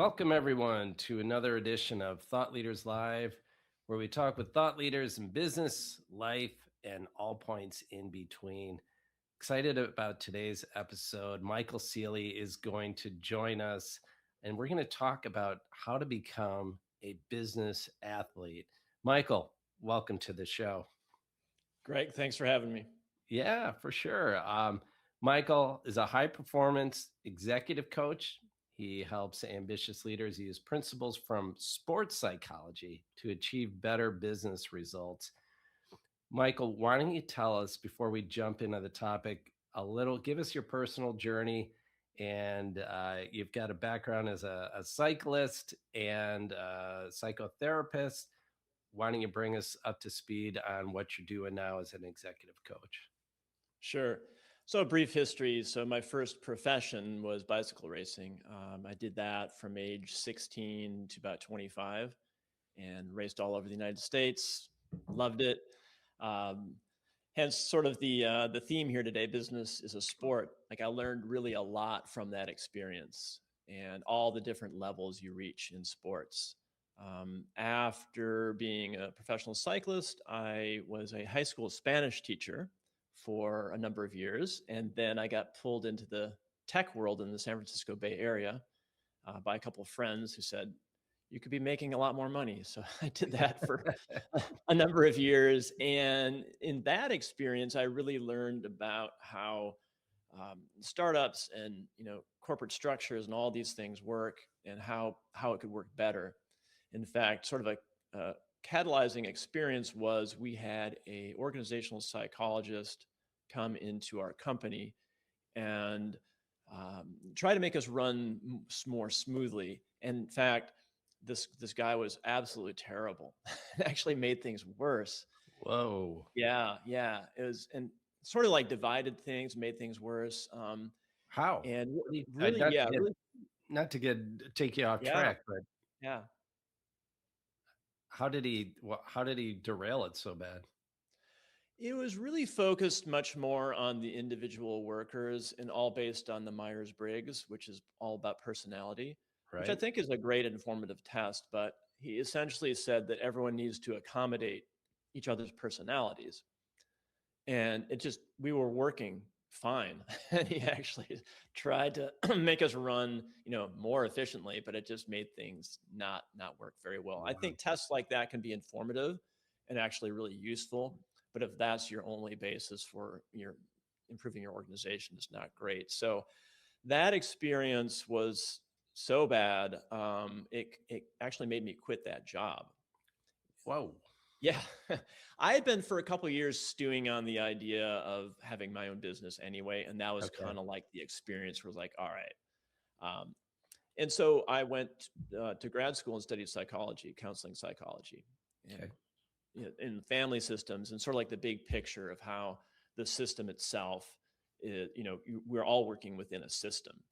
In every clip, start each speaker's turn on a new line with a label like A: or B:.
A: Welcome, everyone, to another edition of Thought Leaders Live, where we talk with thought leaders in business, life, and all points in between. Excited about today's episode. Michael Ceely is going to join us, and we're going to talk about how to become a business athlete. Michael, welcome to the show.
B: Greg, thanks for having me.
A: Yeah, for sure. Michael is a high performance executive coach. He helps ambitious leaders use principles from sports psychology to achieve better business results. Michael, why don't you tell us before we jump into the topic give us your personal journey. And you've got a background as a cyclist and a psychotherapist. Why don't you bring us up to speed on what you're doing now as an executive coach?
B: Sure. So a brief history. So my first profession was bicycle racing. I did that from age 16 to about 25 and raced all over the United States. Loved it. Hence sort of the theme here today, business is a sport. Like I learned really a lot from that experience and all the different levels you reach in sports. After being a professional cyclist, I was a high school Spanish teacher for a number of years. And then I got pulled into the tech world in the San Francisco Bay Area by a couple of friends who said, you could be making a lot more money. So I did that for a number of years. And in that experience, I really learned about how startups and corporate structures and all these things work and how it could work better. In fact, sort of a catalyzing experience was we had a organizational psychologist come into our company and try to make us run more smoothly. And in fact, this guy was absolutely terrible. It actually made things worse.
A: Whoa.
B: Yeah. It was, and sort of like divided things, made things worse.
A: How?
B: And really,
A: not
B: yeah,
A: to
B: really,
A: not to take you off
B: yeah,
A: track, but
B: yeah.
A: how did he derail it so bad?
B: It was really focused much more on the individual workers and all based on the Myers-Briggs, which is all about personality, which I
A: Right?
B: think is a great informative test. But he essentially said that everyone needs to accommodate each other's personalities. And we were working fine. And he actually tried to make us run, more efficiently, but it just made things not work very well. I
A: Wow.
B: think tests like that can be informative and actually really useful. But if that's your only basis for your improving your organization, it's not great. So that experience was so bad. It actually made me quit that job.
A: Whoa.
B: Yeah. I had been for a couple of years stewing on the idea of having my own business anyway. And that was
A: Okay.
B: kind of like the experience was like, all right. Um, and so I went to grad school and studied psychology, counseling psychology,
A: Okay.
B: and in family systems and sort of like the big picture of how the system itself is, we're all working within a system.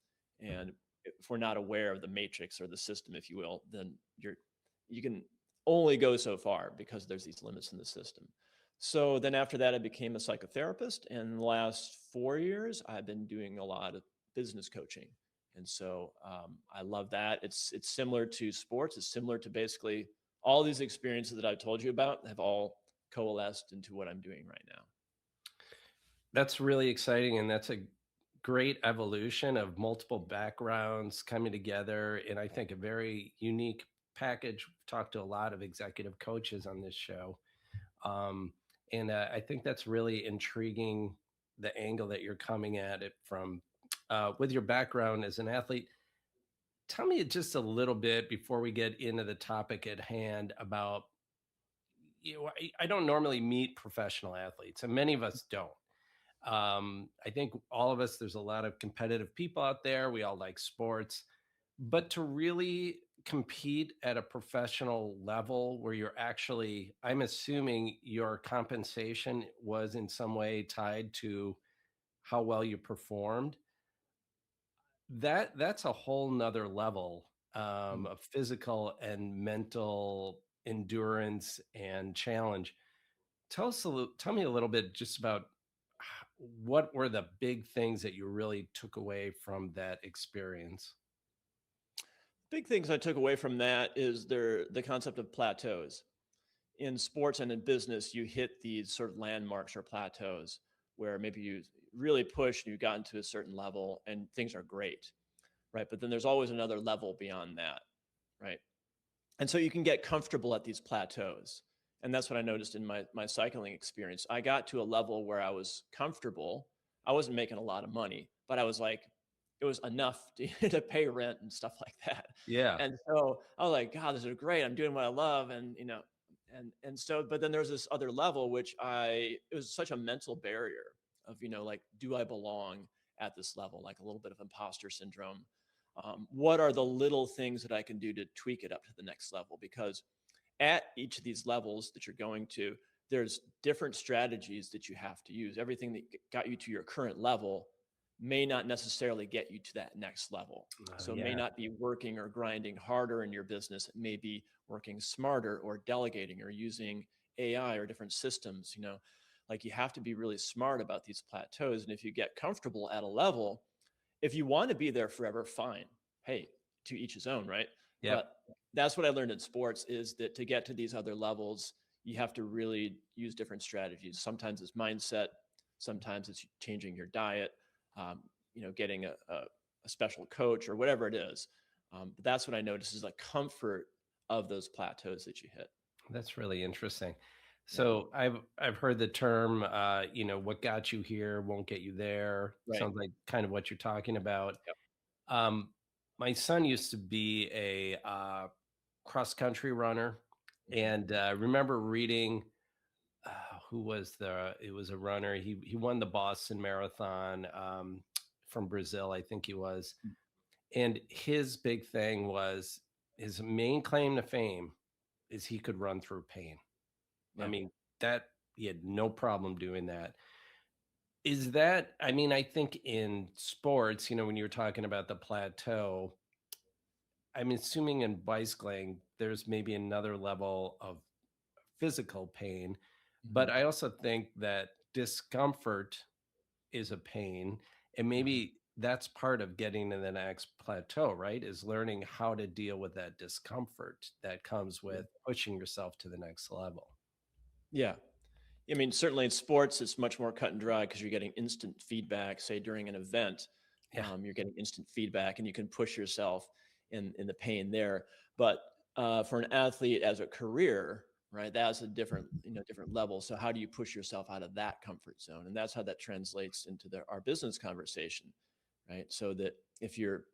B: And if we're not aware of the matrix or the system, if you will, then you can only go so far because there's these limits in the system. So then after that, I became a psychotherapist. And in the last 4 years, I've been doing a lot of business coaching. And so I love that. It's similar to sports. It's similar to basically all these experiences that I told you about have all coalesced into what I'm doing right now.
A: That's really exciting. And that's a great evolution of multiple backgrounds coming together. And I think a very unique package. We've talked to a lot of executive coaches on this show. And I think that's really intriguing, the angle that you're coming at it from with your background as an athlete. Tell me just a little bit before we get into the topic at hand about, I don't normally meet professional athletes, and many of us don't. I think all of us, there's a lot of competitive people out there. We all like sports, but to really compete at a professional level where you're actually, I'm assuming your compensation was in some way tied to how well you performed. That's a whole nother level of physical and mental endurance and challenge. Tell me a little bit just about what were the big things that you really took away from that experience?
B: Big things I took away from that is the concept of plateaus. In sports and in business, you hit these sort of landmarks or plateaus where maybe you really pushed and you got into a certain level and things are great, right? But then there's always another level beyond that, right? And so you can get comfortable at these plateaus. And that's what I noticed in my cycling experience. I got to a level where I was comfortable. I wasn't making a lot of money, but I was like, it was enough to pay rent and stuff like that.
A: Yeah.
B: And so I was like, God, this is great. I'm doing what I love. And, so, but then there's this other level, which it was such a mental barrier of, like, do I belong at this level? Like a little bit of imposter syndrome. What are the little things that I can do to tweak it up to the next level? Because at each of these levels that you're going to, there's different strategies that you have to use. Everything that got you to your current level may not necessarily get you to that next level. So it may
A: Yeah.
B: not be working or grinding harder in your business. It may be working smarter or delegating or using AI or different systems. Like, you have to be really smart about these plateaus. And if you get comfortable at a level, if you want to be there forever, fine. Hey, to each his own, right?
A: Yep.
B: But that's what I learned in sports, is that to get to these other levels, you have to really use different strategies. Sometimes it's mindset, sometimes it's changing your diet, getting a special coach or whatever it is. But that's what I noticed, is the comfort of those plateaus that you hit.
A: That's really interesting.
B: Yeah.
A: So I've heard the term, what got you here won't get you there.
B: Right.
A: Sounds like kind of what you're talking about.
B: Yep.
A: Um, my son used to be a cross country runner,
B: Mhm.
A: and I remember reading who was it was a runner. He won the Boston Marathon from Brazil, I think he was. And his big thing was his main claim to fame is he could run through pain. I
B: Yeah.
A: mean, that he had no problem doing that. Is that, I mean, I think in sports, when you're talking about the plateau, I'm assuming in bicycling, there's maybe another level of physical pain. But
B: Mhm.
A: I also think that discomfort is a pain. And
B: Mhm.
A: maybe that's part of getting to the next plateau, right? Is learning how to deal with that discomfort that comes with pushing yourself to the next level.
B: Yeah. I mean, certainly in sports, it's much more cut and dry because you're getting instant feedback. Say during an event,
A: Yeah.
B: you're getting instant feedback, and you can push yourself in the pain there. But for an athlete as a career, right, that's a different level. So how do you push yourself out of that comfort zone? And that's how that translates into our business conversation, right? So that if you're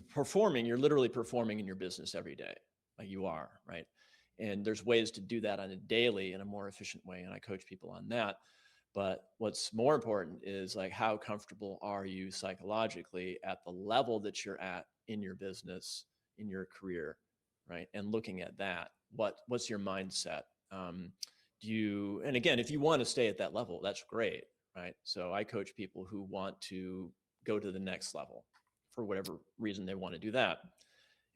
B: performing, you're literally performing in your business every day, like you are, right? And there's ways to do that on a daily in a more efficient way. And I coach people on that. But what's more important is, like, how comfortable are you psychologically at the level that you're at in your business, in your career, right? And looking at that, what's your mindset? And again, if you want to stay at that level, that's great, right? So I coach people who want to go to the next level for whatever reason they want to do that.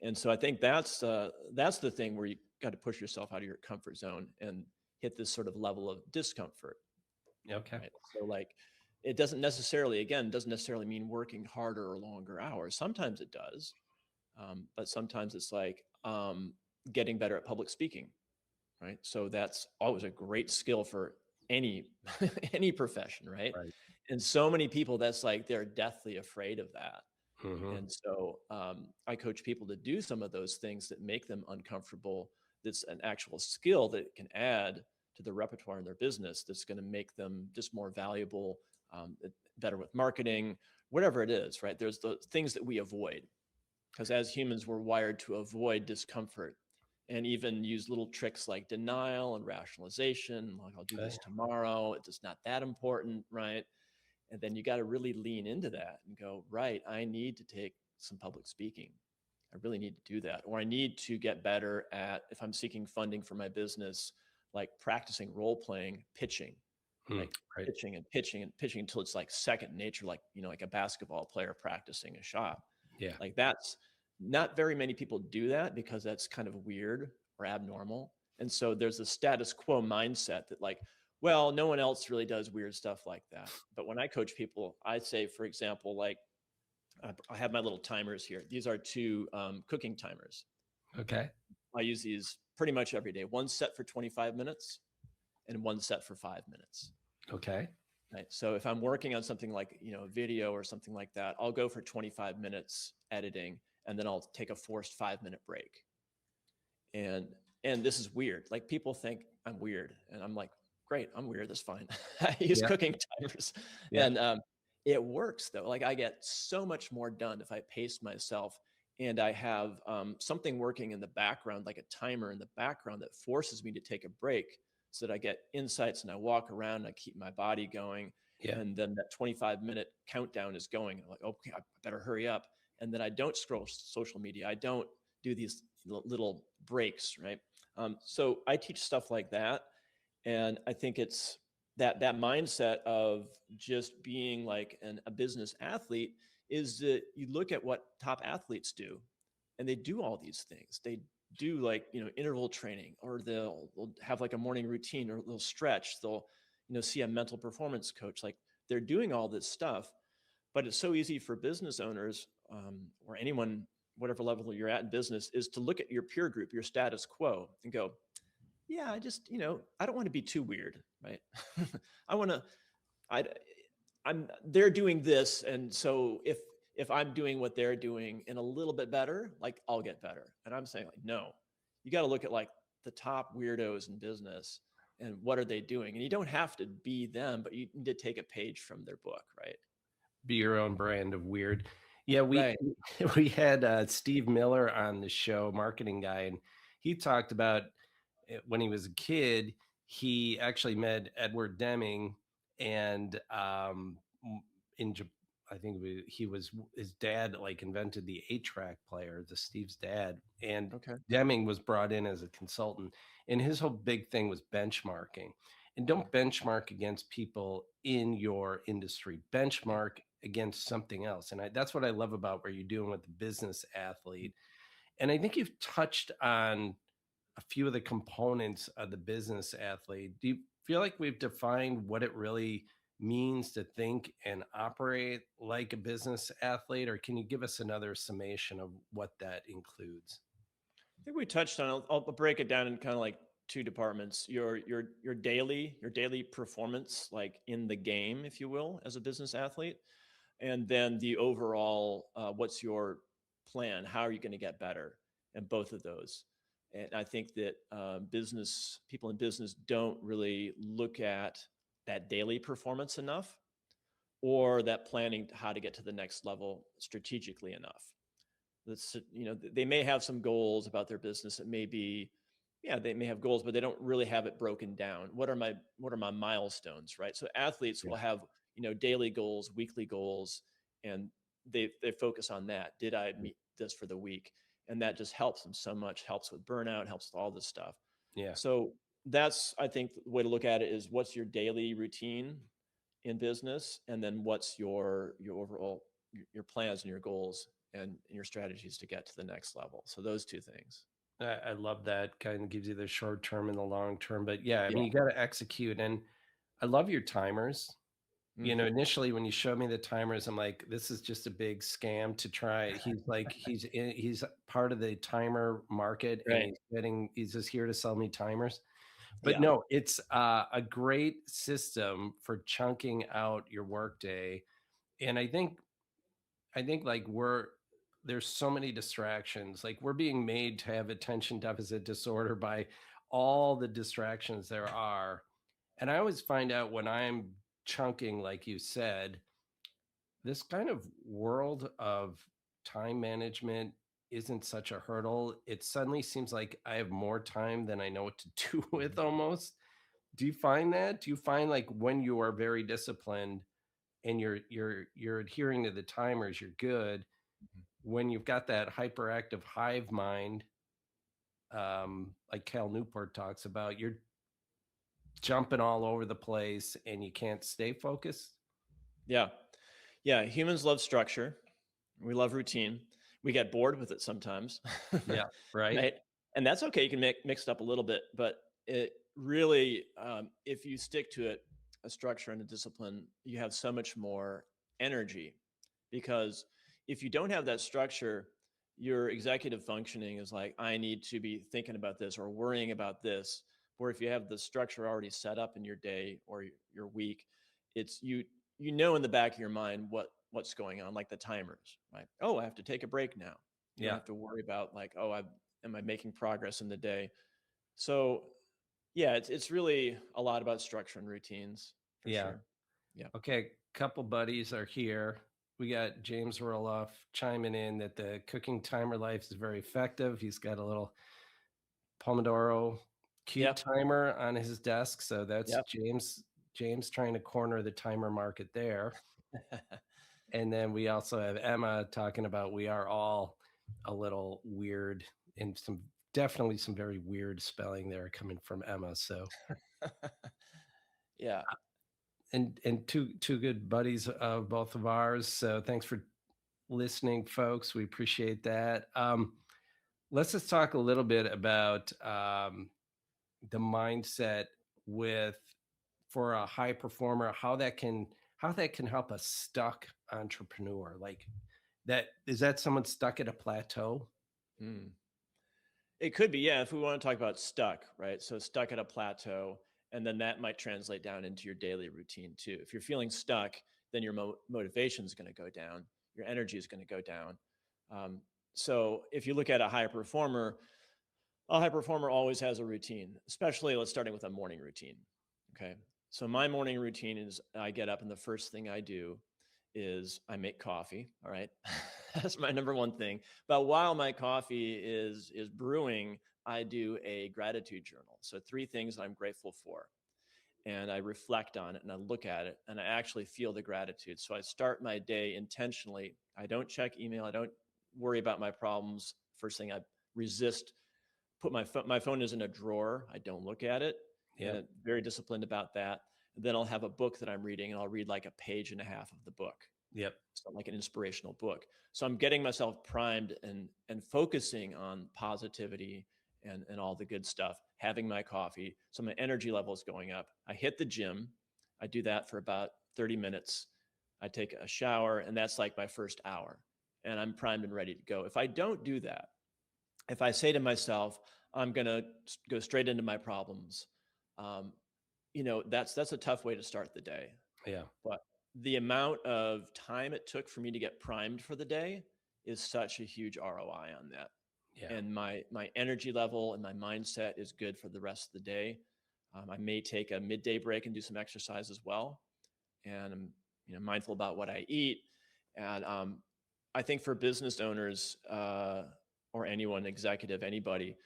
B: And so I think that's the thing where you got to push yourself out of your comfort zone and hit this sort of level of discomfort,
A: Okay.
B: right? So, like, it doesn't necessarily mean working harder or longer hours. Sometimes it does, but sometimes it's like getting better at public speaking, right? So that's always a great skill for any any profession, right?
A: Right.
B: And so many people, that's like they're deathly afraid of that.
A: Hmm.
B: And so I coach people to do some of those things that make them uncomfortable. That's an actual skill that can add to the repertoire in their business. That's going to make them just more valuable, better with marketing, whatever it is. Right? There's the things that we avoid, because as humans, we're wired to avoid discomfort and even use little tricks like denial and rationalization. Like, I'll do
A: Okay.
B: this tomorrow. It's just not that important, right? And then you got to really lean into that and go, right, I need to take some public speaking. I really need to do that. Or I need to get better at, if I'm seeking funding for my business, like practicing role playing, pitching,
A: Hmm.
B: like
A: Right.
B: pitching and pitching and pitching until it's like second nature, like, like a basketball player practicing a shot.
A: Yeah.
B: Like, that's not very many people do that because that's kind of weird or abnormal. And so there's a status quo mindset that, like, well, no one else really does weird stuff like that. But when I coach people, I say, for example, like, I have my little timers here. These are two cooking timers.
A: Okay.
B: I use these pretty much every day. One set for 25 minutes and one set for 5 minutes.
A: Okay.
B: Right. So if I'm working on something like, a video or something like that, I'll go for 25 minutes editing and then I'll take a forced 5 minute break. And this is weird. Like people think I'm weird and I'm like, great, I'm weird. That's fine. I use
A: Yeah.
B: cooking timers
A: Yeah.
B: and it works though. Like I get so much more done if I pace myself and I have something working in the background, like a timer in the background that forces me to take a break so that I get insights and I walk around and I keep my body going.
A: Yeah.
B: And then that 25-minute countdown is going. I'm like, okay, I better hurry up. And then I don't scroll social media. I don't do these little breaks, right? So I teach stuff like that. And I think it's that mindset of just being like a business athlete is that you look at what top athletes do and they do all these things. They do like, interval training, or they'll have like a morning routine, or they'll stretch, they'll, see a mental performance coach. Like they're doing all this stuff, but it's so easy for business owners or anyone, whatever level you're at in business, is to look at your peer group, your status quo, and go, yeah, I just, I don't want to be too weird, right? I want to, I, they're doing this. And so if I'm doing what they're doing and a little bit better, like I'll get better. And I'm saying like, no, you got to look at like the top weirdos in business and what are they doing? And you don't have to be them, but you need to take a page from their book, right?
A: Be your own brand of weird. Yeah, we
B: Right.
A: we had Steve Miller on the show, marketing guy, and he talked about when he was a kid, he actually met Edward Deming, and in I think he was his dad like invented the 8-track player, the Steve's dad, and
B: Okay.
A: Deming was brought in as a consultant, and his whole big thing was benchmarking. And don't benchmark against people in your industry. Benchmark against something else. And that's what I love about what you're doing with the business athlete. And I think you've touched on a few of the components of the business athlete. Do you feel like we've defined what it really means to think and operate like a business athlete, or can you give us another summation of what that includes?
B: I think we touched on. I'll break it down in kind of like two departments: your daily performance, like in the game, if you will, as a business athlete, and then the overall, what's your plan? How are you going to get better? And both of those. And I think that business people in business don't really look at that daily performance enough, or that planning how to get to the next level strategically enough. That's, they may have some goals about their business. It may be, yeah, they may have goals, but they don't really have it broken down. What are my milestones, right? So athletes
A: Yeah.
B: will have, daily goals, weekly goals, and they focus on that. Did I meet this for the week? And that just helps them so much, helps with burnout, helps with all this stuff.
A: Yeah.
B: So that's, I think, the way to look at it is what's your daily routine in business, and then what's your overall your plans and your goals and your strategies to get to the next level. So those two things.
A: I love that. Kind of gives you the short term and the long term. But yeah, I
B: Yeah.
A: mean, you got to execute. And I love your timers.
B: Hmm.
A: Initially when you showed me the timers, I'm like, this is just a big scam to try. He's part of the timer market, and
B: Right.
A: he's just here to sell me timers. But
B: Yeah.
A: no, it's a great system for chunking out your workday. And I think like there's so many distractions. Like we're being made to have attention deficit disorder by all the distractions there are. And I always find out when I'm chunking, like you said, this kind of world of time management isn't such a hurdle. It suddenly seems like I have more time than I know what to do with almost. Do you find that? Do you find like when you are very disciplined and you're adhering to the timers, you're good. When you've got that hyperactive hive mind, like Cal Newport talks about, you're jumping all over the place and you can't stay focused.
B: Yeah. Yeah. Humans love structure. We love routine. We get bored with it sometimes.
A: Yeah, right.
B: Right. And that's okay. You can mix it up a little bit, but it really, if you stick to it, a structure and a discipline, you have so much more energy because if you don't have that structure, your executive functioning is like, I need to be thinking about this or worrying about this. Or if you have the structure already set up in your day or your week, it's you know in the back of your mind what's going on, like the timers, right? Oh, I have to take a break now. You don't
A: Yeah.
B: have to worry about like, oh, am I making progress in the day? So yeah, it's really a lot about structure and routines for
A: Yeah.
B: sure. Yeah.
A: Okay. Couple buddies are here. We got James Roloff chiming in that the cooking timer life is very effective. He's got a little Pomodoro cute
B: Yep.
A: timer on his desk. So that's
B: Yep.
A: James trying to corner the timer market there. And then we also have Emma talking about we are all a little weird and definitely some very weird spelling there coming from Emma. So
B: Yeah.
A: and two good buddies of both of ours. So thanks for listening, folks. We appreciate that. Let's just talk a little bit about the mindset with for a high performer, how that can help a stuck entrepreneur. Like that is that someone stuck at a plateau?
B: Mm. It could be, yeah, if we want to talk about stuck, right? So stuck at a plateau, and then that might translate down into your daily routine too. If you're feeling stuck, then your motivation is going to go down, your energy is going to go down. Um, so if you look at a high performer always has a routine, especially let's starting with a morning routine. Okay. So my morning routine is I get up and the first thing I do is I make coffee. All right. That's my number one thing. But while my coffee is brewing, I do a gratitude journal. So three things that I'm grateful for. And I reflect on it and I look at it and I actually feel the gratitude. So I start my day intentionally. I don't check email. I don't worry about my problems. First thing, I resist put my phone is in a drawer. I don't look at it.
A: Yep.
B: Very disciplined about that. And then I'll have a book that I'm reading, and I'll read like a page and a half of the book.
A: Yep.
B: So like an inspirational book. So I'm getting myself primed and focusing on positivity and all the good stuff. Having my coffee, so my energy level is going up. I hit the gym. I do that for about 30 minutes. I take a shower, and that's like my first hour, and I'm primed and ready to go. If I don't do that, if I say to myself, I'm going to go straight into my problems, um, that's a tough way to start the day.
A: Yeah.
B: But the amount of time it took for me to get primed for the day is such a huge ROI on that.
A: Yeah.
B: And my energy level and my mindset is good for the rest of the day. I may take a midday break and do some exercise as well, and I'm mindful about what I eat. And I think for business owners or anyone, executive, anybody,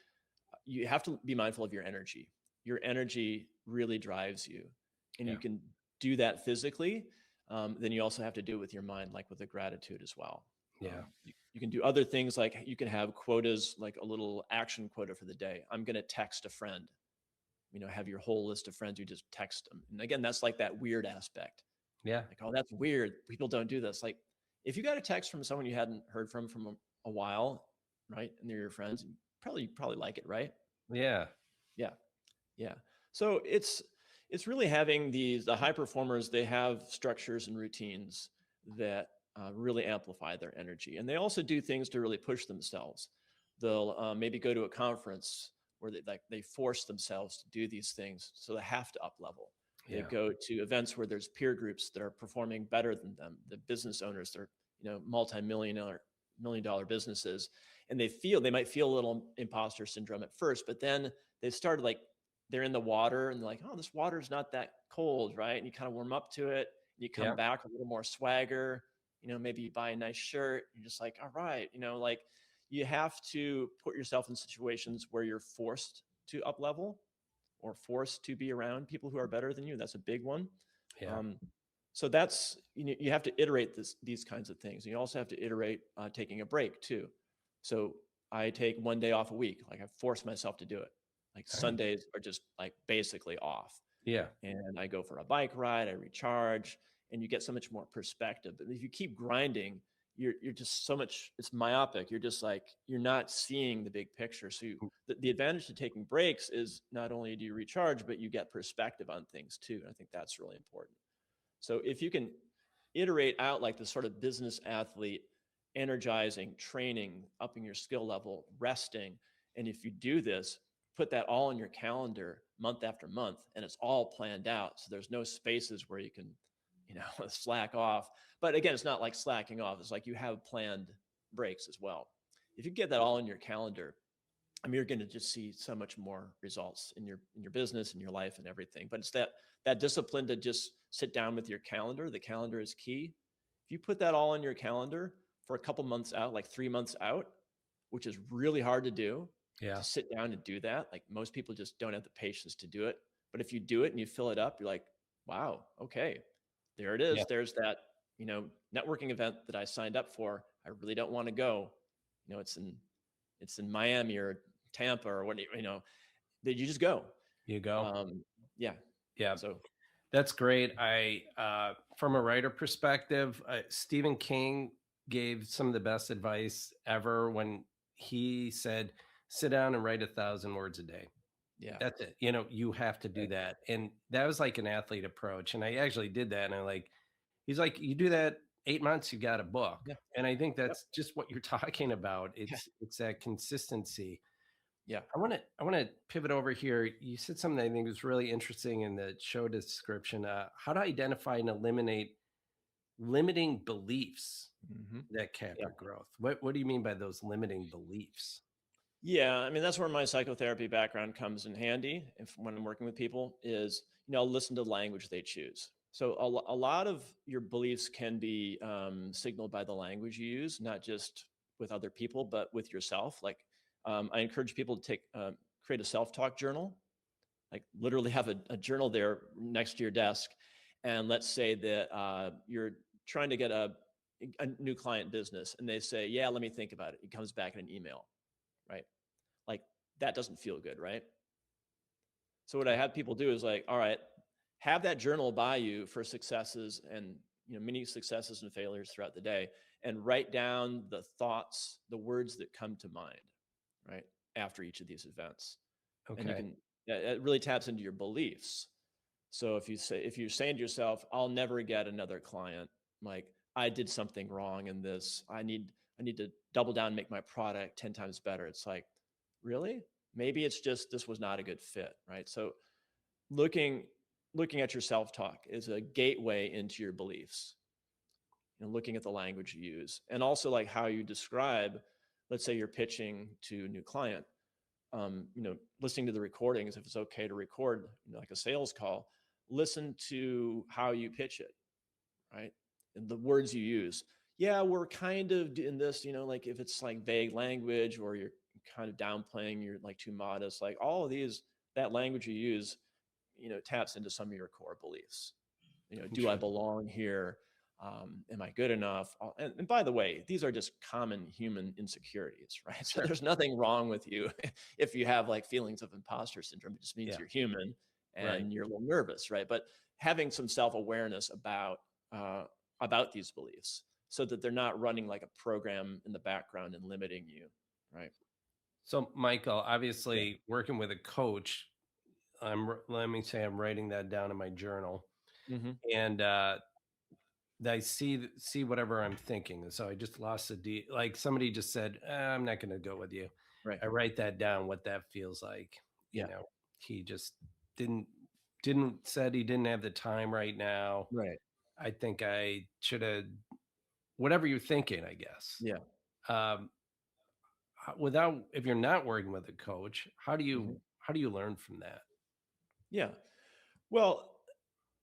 B: you have to be mindful of your energy. Your energy really drives you, and
A: Yeah.
B: you can do that physically. Then you also have to do it with your mind, like with the gratitude as well.
A: Yeah.
B: You can do other things, like you can have quotas, like a little action quota for the day. I'm going to text a friend. Have your whole list of friends. You just text them, and again, that's like that weird aspect.
A: Yeah.
B: Like, oh, that's weird. People don't do this. Like, if you got a text from someone you hadn't heard from a while, right, and they're your friends, you probably like it, right?
A: Yeah.
B: Yeah, yeah. So it's really having the high performers. They have structures and routines that really amplify their energy, and they also do things to really push themselves. They'll maybe go to a conference where they force themselves to do these things, so they have to up level. They
A: Yeah.
B: go to events where there's peer groups that are performing better than them. The business owners, they're multi-million dollar businesses, and they might feel a little imposter syndrome at first, but then they started like they're in the water and they're like, oh, this water's not that cold, right? And you kind of warm up to it. And you come
A: Yeah.
B: back with a little more swagger. Maybe you buy a nice shirt. You're just like, all right, like you have to put yourself in situations where you're forced to up level or forced to be around people who are better than you. That's a big one.
A: Yeah.
B: Um, so that's you have to iterate these kinds of things. And you also have to iterate taking a break too. So I take one day off a week. Like I force myself to do it. Like
A: All right.
B: Sundays are just like basically off,
A: Yeah.
B: and I go for a bike ride. I recharge, and you get so much more perspective. But if you keep grinding, you're just so much. It's myopic. You're just like you're not seeing the big picture. So the advantage to taking breaks is not only do you recharge, but you get perspective on things too. And I think that's really important. So if you can iterate out like the sort of business athlete energizing, training, upping your skill level, resting. And if you do this, put that all in your calendar month after month, and it's all planned out. So there's no spaces where you can, slack off. But again, it's not like slacking off. It's like you have planned breaks as well. If you get that all in your calendar, I mean, you're going to just see so much more results in your business and your life and everything. But it's that discipline to just sit down with your calendar. The calendar is key. If you put that all in your calendar for a couple months out, like 3 months out, which is really hard
A: Yeah.
B: to sit down and do that. Like most people just don't have the patience to do it. But if you do it and you fill it up, you're like, wow, okay, there it
A: Yeah.
B: is. There's that, networking event that I signed up for. I really don't want to go. It's in Miami or Tampa or what, that you just go.
A: You go.
B: Um, yeah.
A: Yeah.
B: So
A: That's great. From a writer perspective, Stephen King gave some of the best advice ever when he said, sit down and write 1,000 words a day.
B: yeah,
A: That's it. You have to do
B: right.
A: that. And that was like an athlete approach. And I actually did that. And he's like, you do that 8 months, you got a book.
B: Yeah.
A: And I think
B: Yep.
A: that's just what you're talking about.
B: Yeah.
A: It's that consistency.
B: Yeah.
A: I want to pivot over here. You said something I think was really interesting in the show description. How to identify and eliminate limiting beliefs
B: Mm-hmm.
A: that cap
B: Yeah.
A: your growth. What do you mean by those limiting beliefs?
B: Yeah, I mean that's where my psychotherapy background comes in handy. If when I'm working with people, is I'll listen to the language they choose. So a lot of your beliefs can be signaled by the language you use, not just with other people, but with yourself. Like I encourage people to create a self-talk journal, like literally have a journal there next to your desk, and let's say that you're trying to get a new client business, and they say, "Yeah, let me think about it." It comes back in an email, right? Like that doesn't feel good, right? So what I have people do is like, all right, have that journal by you for successes and many successes and failures throughout the day, and write down the thoughts, the words that come to mind, right, after each of these events. And you
A: Okay.
B: can it really taps into your beliefs. So if you're saying to yourself, I'll never get another client, like I did something wrong in this, I need to double down and make my product 10 times better. It's like, really? Maybe it's just this was not a good fit, right? So looking looking at your self-talk is a gateway into your beliefs, looking at the language you use, and also like how you describe, let's say you're pitching to a new client, listening to the recordings, if it's okay to record, like a sales call, listen to how you pitch it, right? And the words you use. Yeah, we're kind of doing this, like if it's like vague language or you're kind of downplaying, you're like too modest, like all of these, that language you use, taps into some of your core beliefs. Do I
A: Interesting.
B: belong here? Am I good enough? And by the way, these are just common human insecurities, right? So
A: Sure.
B: there's nothing wrong with you if you have like feelings of imposter syndrome. It just means
A: Yeah.
B: you're human
A: Right.
B: and you're a little nervous, right? But having some self-awareness uh, about these beliefs so that they're not running like a program in the background and limiting you, right?
A: So, Michael,
B: Yeah.
A: obviously working with a coach, let me say I'm writing that down in my journal.
B: Hmm.
A: And I see whatever I'm thinking. So I just lost a D. Like somebody just said, I'm not going to go with you.
B: Right.
A: I write that down, what that feels like. You
B: Yeah.
A: know, he just didn't said he didn't have the time right now.
B: Right.
A: I think I should have whatever you're thinking, I guess.
B: Yeah.
A: Um, without if you're not working with a coach,
B: Hmm.
A: how do you learn from that?
B: Yeah. Well,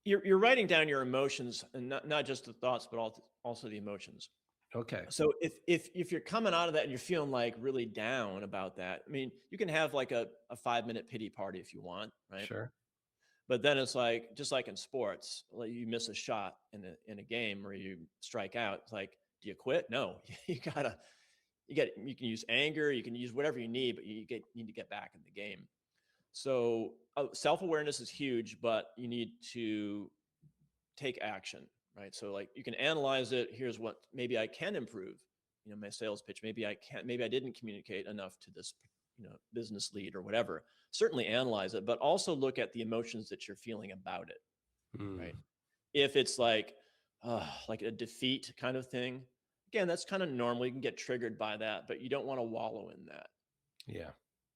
B: you're writing down your emotions, and not just the thoughts, but also the emotions.
A: Okay,
B: So if you're coming out of that and you're feeling like really down about that, I mean, you can have like a 5 minute pity party if you want, right?
A: sure,
B: But then it's like just like in sports, like you miss a shot in a game or you strike out. It's like, do you quit? No, you can use anger, you can use whatever you need, but you need to get back in the game. So self awareness is huge, but you need to take action, right? So like you can analyze it. Here's what maybe I can improve. My sales pitch. Maybe I didn't communicate enough to this, business lead or whatever. Certainly analyze it, but also look at the emotions that you're feeling about it,
A: mm,
B: right? If it's like a defeat kind of thing, again, that's kind of normal. You can get triggered by that, but you don't want to wallow in that,
A: Yeah.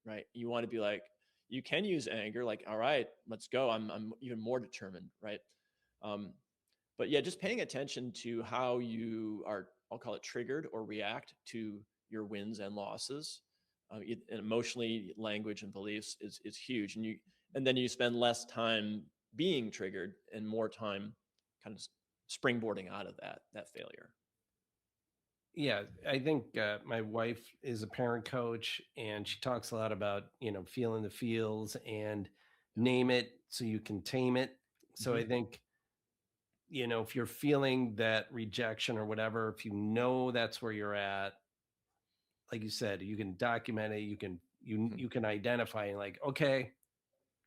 B: right? You want to be like, you can use anger, like, all right, let's go. I'm even more determined, right? Um, but yeah, just paying attention to how you are, I'll call it triggered or react to your wins and losses. And emotionally, language and beliefs is huge. And then you spend less time being triggered and more time kind of springboarding out of that failure.
A: Yeah, I think my wife is a parent coach, and she talks a lot about feeling the feels and
B: Yeah.
A: name it so you can tame it. So
B: Hmm.
A: I think if you're feeling that rejection or whatever, if you know that's where you're at, like you said, you can document it. You can identify and like, okay,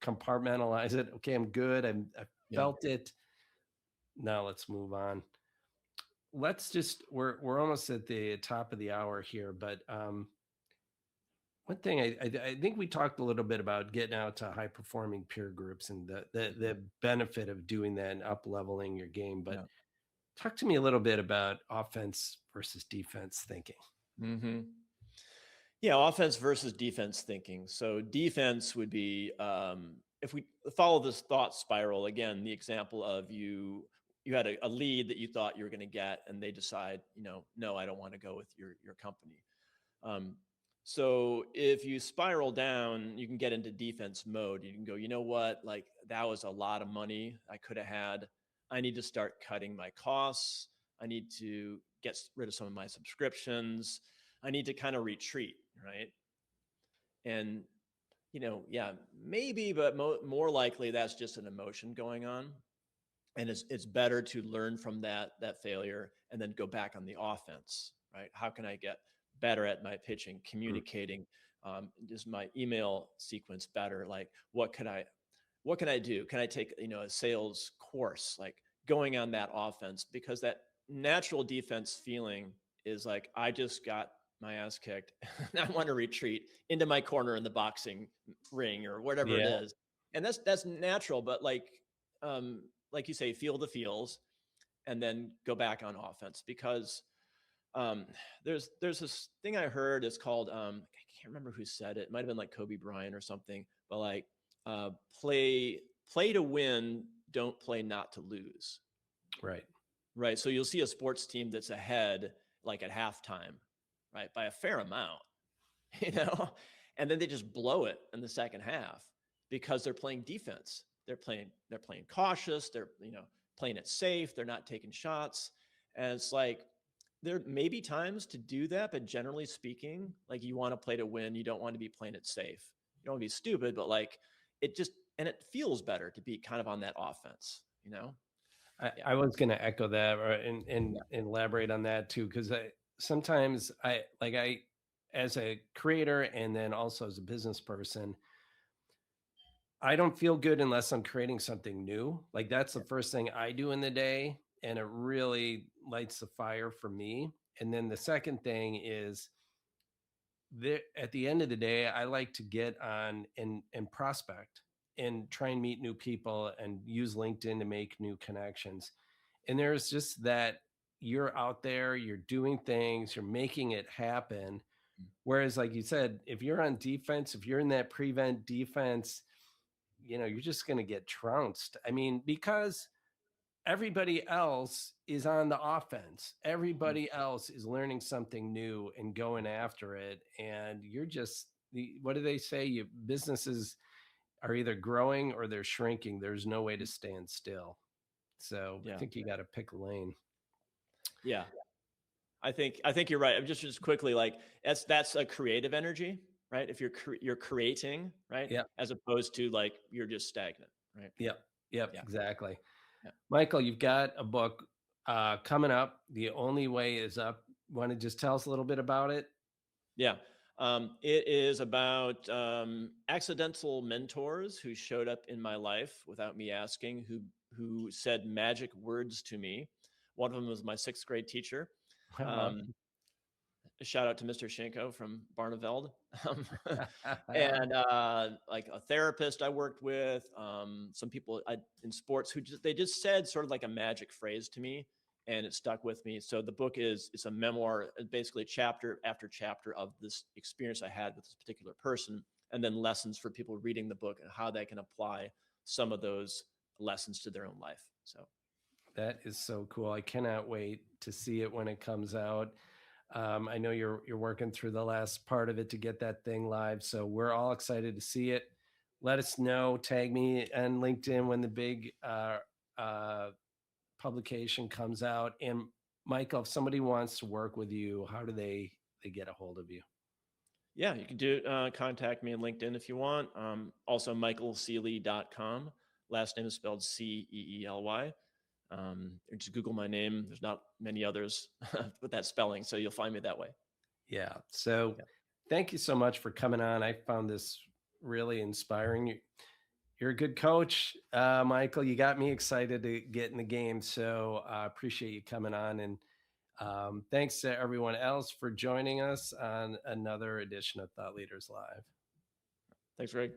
A: compartmentalize it. Okay, I'm good. I
B: Yeah.
A: felt it. Now let's move on. We're almost at the top of the hour here, but one thing I think we talked a little bit about getting out to high performing peer groups and
B: Mhm.
A: the benefit of doing that and up leveling your game. But
B: Yeah.
A: talk to me a little bit about offense versus defense thinking.
B: Hmm. Yeah, offense versus defense thinking. So defense would be, if we follow this thought spiral again, the example of you had a lead that you thought you were going to get, and they decide, no, I don't want to go with your company. Um, so if you spiral down, you can get into defense mode. You can go, you know what, like that was a lot of money I could have had. I need to start cutting my costs. I need to get rid of some of my subscriptions. I need to kind of retreat, right? And yeah, maybe, but more likely that's just an emotion going on. And it's better to learn from that failure and then go back on the offense, right? How can I get better at my pitching,
A: Mm.
B: communicating, just my email sequence better? Like, what can I do? Can I take, a sales course, like going on that offense? Because that natural defense feeling is like, I just got my ass kicked. And I want to retreat into my corner in the boxing ring or whatever it
A: Yeah,
B: is. And that's natural, but like you say, feel the feels and then go back on offense because um, there's this thing I heard. It's called I can't remember who said it. It might have been like Kobe Bryant or something. But like uh, play play to win, don't play not to lose.
A: right.
B: Right. So you'll see a sports team that's ahead like at halftime, right, by a fair amount, you know, and then they just blow it in the second half because they're playing defense. They're playing cautious. They're playing it safe. They're not taking shots, and it's like there may be times to do that, but generally speaking, like you want to play to win. You don't want to be playing it safe. You don't want to be stupid, but like it just and it feels better to be kind of on that offense. Yeah,
A: I was going to echo that and
B: yeah,
A: elaborate on that too, because sometimes as a creator and then also as a business person, I don't feel good unless I'm creating something new. Like that's the
B: yeah,
A: first thing I do in the day, and it really lights the fire for me. And then the second thing is at the end of the day, I like to get on and prospect and try and meet new people and use LinkedIn to make new connections. And there's just that you're out there, you're doing things, you're making it happen.
B: mm,
A: Whereas, like you said, if you're on defense, if you're in that prevent defense, you're just going to get trounced. I mean, because everybody else is on the offense.
B: mm,
A: Everybody else is learning something new and going after it. And you're just, what do they say? Businesses are either growing or they're shrinking. There's no way to
B: mm,
A: stand still. So I
B: yeah,
A: think you got to pick a lane.
B: yeah. I think you're right. Just quickly, like that's a creative energy, right? If you're creating, right,
A: Yep.
B: as opposed to like you're just stagnant, right?
A: Yep. Yep.
B: Yeah,
A: Exactly.
B: yeah,
A: Michael, you've got a book coming up. The Only Way is Up. Want to just tell us a little bit about it?
B: yeah. It is about accidental mentors who showed up in my life without me asking, who said magic words to me. One of them was my sixth grade teacher.
A: Wow.
B: Um, a shout out to Mr. Shenko from Barneveld. Um, and like a therapist I worked with, some people in sports who they just said sort of like a magic phrase to me. and it stuck with me. So the book is it's a memoir, basically chapter after chapter of this experience I had with this particular person, and then lessons for people reading the book and how they can apply some of those lessons to their own life. So
A: That is so cool. I cannot wait to see it when it comes out. I know you're working through the last part of it to get that thing live, so we're all excited to see it. Let us know. Tag me on LinkedIn when the big uh, publication comes out. And Michael, if somebody wants to work with you, how do they get a hold of you?
B: yeah, you can do contact me on LinkedIn if you want. Also, michaelceely.com. Last name is spelled Ceely. Or just Google my name. There's not many others with that spelling, so you'll find me that way.
A: Yeah. So
B: Yeah.
A: thank you so much for coming on. I found this really inspiring. You're a good coach, Michael. You got me excited to get in the game. So I appreciate you coming on. And thanks to everyone else for joining us on another edition of Thought Leaders Live.
B: Thanks, Greg.